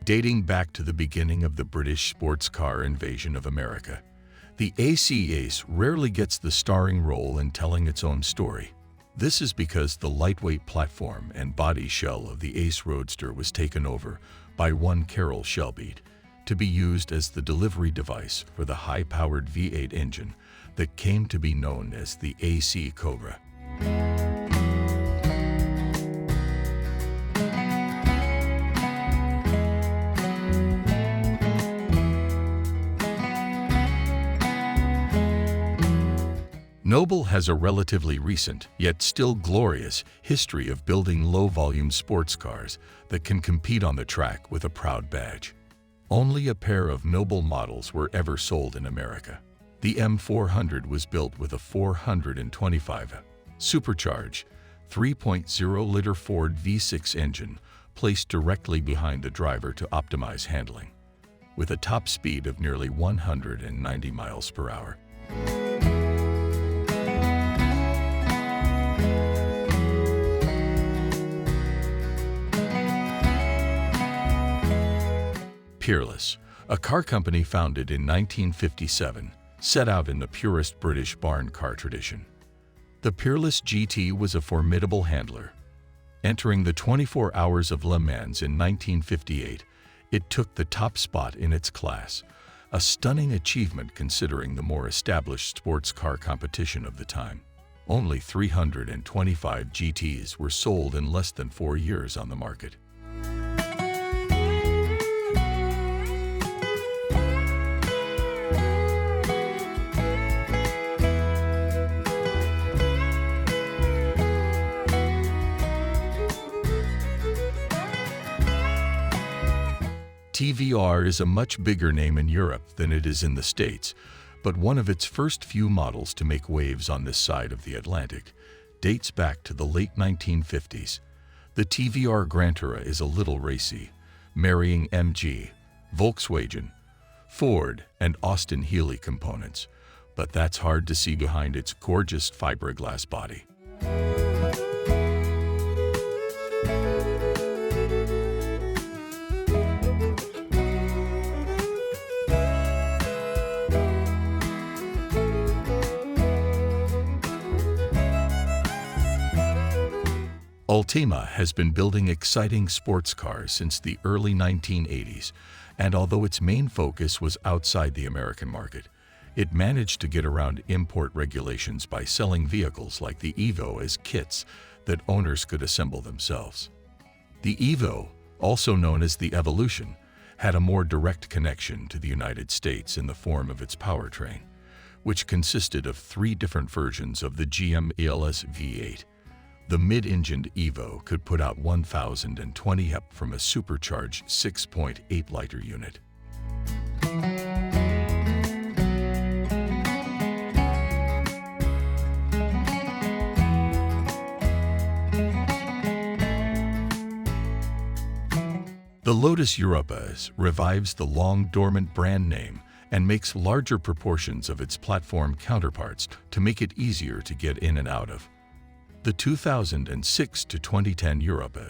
Dating back to the beginning of the British sports car invasion of America, the AC Ace rarely gets the starring role in telling its own story. This is because the lightweight platform and body shell of the Ace Roadster was taken over by one Carroll Shelby to be used as the delivery device for the high-powered V8 engine that came to be known as the AC Cobra. Noble has a relatively recent, yet still glorious, history of building low-volume sports cars that can compete on the track with a proud badge. Only a pair of Noble models were ever sold in America. The M400 was built with a 425 supercharged 3.0-liter Ford V6 engine placed directly behind the driver to optimize handling, with a top speed of nearly 190 miles per hour. Peerless, a car company founded in 1957, set out in the purest British barn car tradition. The Peerless GT was a formidable handler. Entering the 24 Hours of Le Mans in 1958, it took the top spot in its class, a stunning achievement considering the more established sports car competition of the time. Only 325 GTs were sold in less than 4 years on the market. TVR is a much bigger name in Europe than it is in the States, but one of its first few models to make waves on this side of the Atlantic dates back to the late 1950s. The TVR Grantura is a little racy, marrying MG, Volkswagen, Ford, and Austin Healey components, but that's hard to see behind its gorgeous fiberglass body. Ultima has been building exciting sports cars since the early 1980s, and although its main focus was outside the American market, it managed to get around import regulations by selling vehicles like the Evo as kits that owners could assemble themselves. The Evo, also known as the Evolution, had a more direct connection to the United States in the form of its powertrain, which consisted of 3 different versions of the GM ELS V8. The mid-engined Evo could put out 1,020 HP from a supercharged 6.8-liter unit. The Lotus Europa revives the long-dormant brand name and makes larger proportions of its platform counterparts to make it easier to get in and out of. The 2006 to 2010 Europa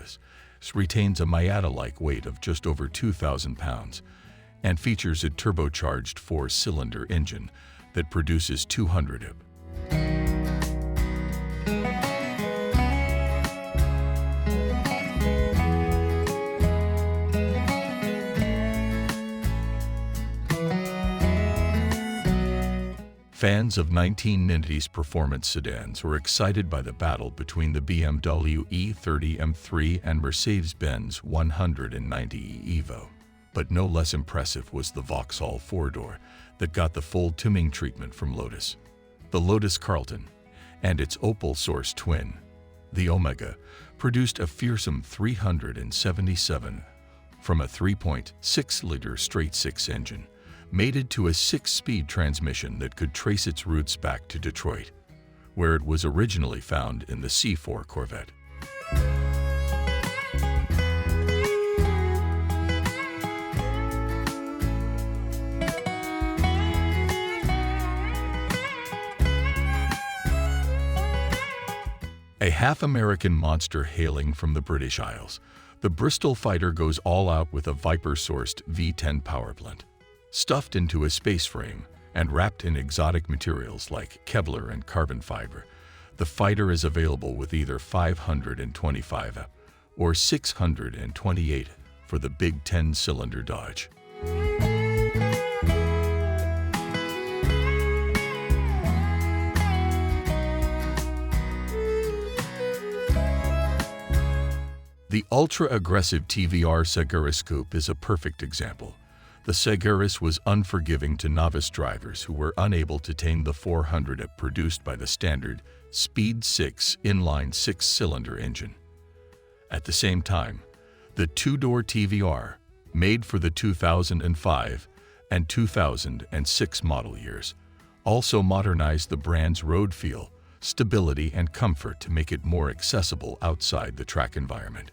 retains a Miata-like weight of just over 2,000 pounds and features a turbocharged 4-cylinder engine that produces 200 HP. Fans of 1990s performance sedans were excited by the battle between the BMW E30 M3 and Mercedes-Benz 190e Evo. But no less impressive was the Vauxhall 4-door that got the full tuning treatment from Lotus. The Lotus Carlton and its Opel Source twin, the Omega, produced a fearsome 377 from a 3.6-liter straight-six engine, mated to a 6-speed transmission that could trace its roots back to Detroit, where it was originally found in the C4 Corvette. A half-American monster hailing from the British Isles, The Bristol fighter goes all out with a Viper-sourced V10 powerplant. Stuffed into a space frame and wrapped in exotic materials like Kevlar and carbon fiber, the fighter is available with either 525 or 628 for the big 10-cylinder Dodge. The ultra-aggressive TVR Seguris Coupe is a perfect example. The Seguris was unforgiving to novice drivers who were unable to tame the 400 produced by the standard Speed 6 inline 6-cylinder engine. At the same time, the two-door TVR, made for the 2005 and 2006 model years, also modernized the brand's road feel, stability, and comfort to make it more accessible outside the track environment.